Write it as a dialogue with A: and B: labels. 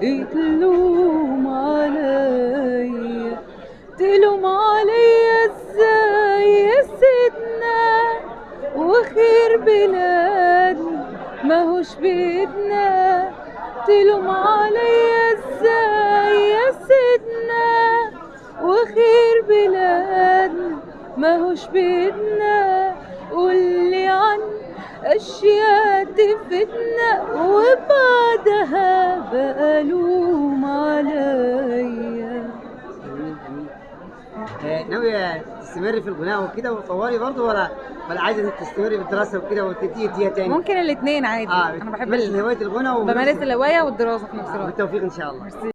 A: تلوم عليا، تلوم عليا ازاي يا سيدنا، وخير بلادنا ماهوش بإيدنا. تلوم عليا ازاي يا سيدنا، وخير بلادنا ماهوش بإيدنا. قولي عن أشياء تفتنا وبعدها بقلوم عليا.
B: ناوية تستمري في الغناء وكده وتطوري برضه، ولا عايزة انك تستمري في الدراسة وكده وتدي تاني؟
A: ممكن الاثنين عادي. انا بحب
B: بتمارسي هواية الغنى
A: بمارس الهوايه والدراسه في نفس الوقت.
B: بالتوفيق ان شاء الله.